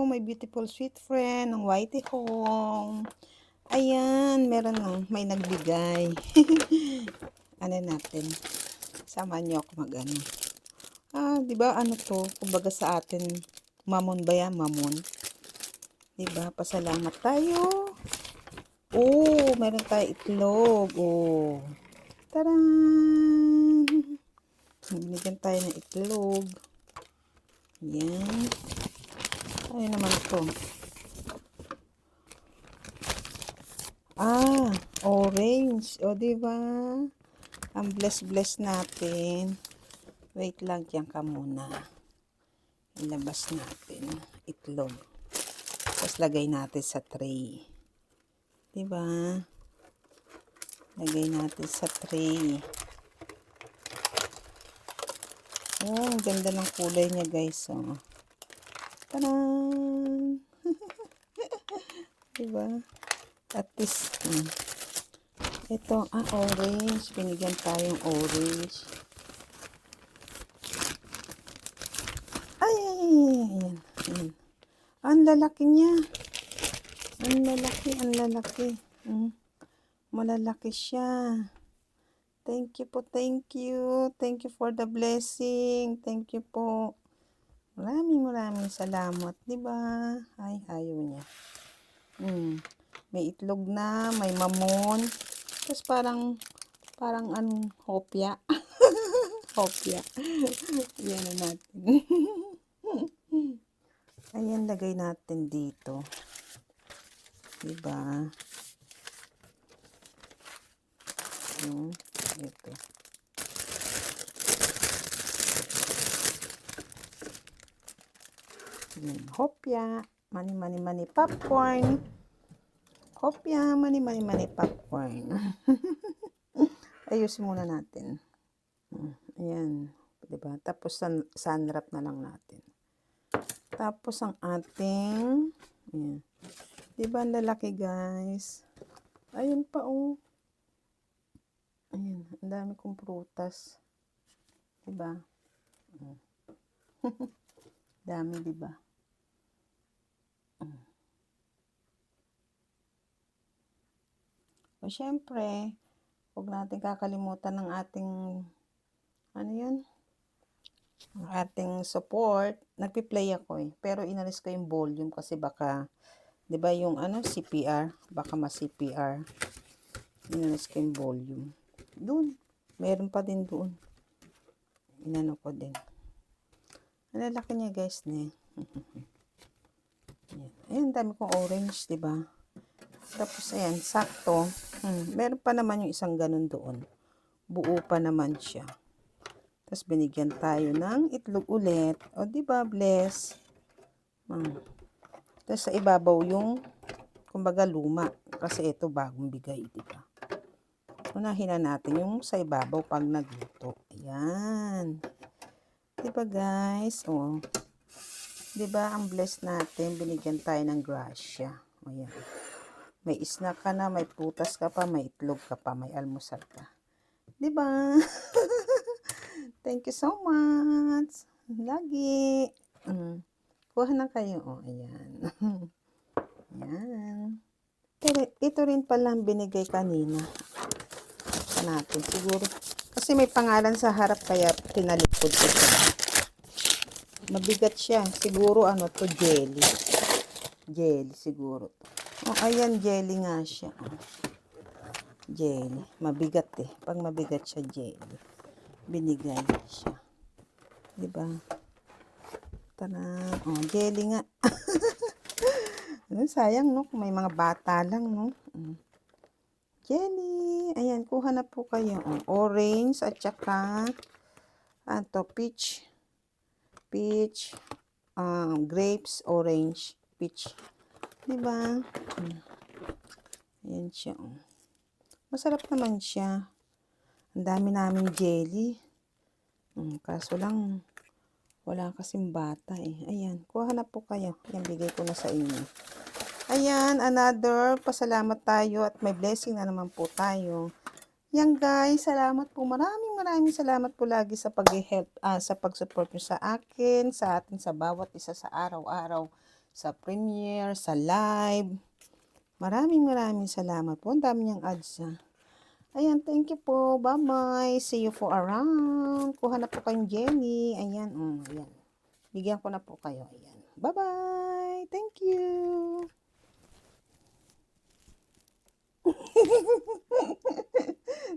my beautiful sweet friend ng Whitey Home. Ayan, may nagbigay. Ano natin? Samahan niyo ako mag-ano. Di ba ano to? Kumbaga sa atin, mamon ba yan? Mamon. Di ba? Pasalamat tayo. Oh, meron tayo itlog. Oh. Taran! Binigyan tayo ng itlog. Yan. Ano naman to? Orange. O, diba? Ang bless natin. Wait lang, diyan ka muna. Ilabas natin. Itlog. Tapos lagay natin sa tray. Diba? Lagay natin sa tray. Oh, ang ganda ng kulay niya, guys. Oh. Taran! Diba? At least, ito, orange. Binigyan tayong orange. Ay, ayan. Ang lalaki niya. Ang lalaki. Malalaki siya. Thank you po, thank you. Thank you for the blessing. Thank you po. Maraming salamat. Diba? Ay, ayaw niya. May itlog na, may mamon. Tapos parang hopya. Hopya. Yan na natin. Ayan, lagay natin dito. Diba? Ito. Hopya. Mani popcorn. Hopya. Mani popcorn. Ayusin muna natin. Ayan. Diba? Tapos sunwrap na lang natin. Tapos ang ating, ayan. Diba ang lalaki, guys? Ayun pa, oh. Ayan, ang dami kong prutas. Diba? Dami, diba? O, syempre, huwag natin kakalimutan ng ating, ano yun? Ang ating support. Nagpi-play ako eh. Pero inalis ko yung volume kasi baka, diba yung CPR? Baka ma-CPR. Inalis ko yung volume. Doon. Meron pa din doon. Inano ko din. Ang lalaki niya, guys, ne. Ayan, dami kong orange, diba? Tapos, ayan, sakto. Meron pa naman yung isang ganun doon. Buo pa naman siya. Tapos, binigyan tayo ng itlog ulit. O, diba, bless? Tapos, sa ibabaw yung, kumbaga, luma. Kasi ito, bagong bigay, diba? Unahin na natin yung sa ibabaw pag nagluto. Ayan. Diba, guys? O. Diba, ang bless natin, binigyan tayo ng grasya. O, yan. May snack ka na, may prutas ka pa, may itlog ka pa, may almusal ka. Diba? Thank you so much. Lagi. Kuha na kayo. O, ayan. Ayan. Pero ito rin palang binigay kanina. Natin siguro kasi may pangalan sa harap kaya pinalikod ko siya. Mabigat siya siguro to jelly siguro to. Ayan, jelly nga siya. Jelly mabigat pag mabigat siya jelly binigay siya, diba? Tara, jelly nga. Sayang, no, kung may mga bata lang, no. Jelly. Ayan, kuha na po kayo. Orange at saka peach. Peach. Grapes, orange, peach. Diba? Ayan siya. Masarap naman siya. Ang dami namin jelly. Kaso lang, wala kasing bata eh. Ayan, kuha na po kayo. Ayan, bigay ko na sa inyo. Ayan, another pasalamat tayo at may blessing na naman po tayo. Yan, guys, salamat po. Maraming salamat po lagi sa pag-help, sa pag-support nyo sa akin, sa atin, sa bawat isa sa araw-araw. sa premiere, sa live. Maraming salamat po. Ang dami niyang ads niya. Ayan, thank you po. Bye-bye. See you for around. Kuha na po kayong Jenny. Ayan, ayan. Bigyan ko na po kayo. Ayan. Bye-bye. Thank you.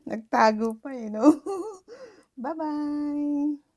Nagtago pa no? Bye-bye.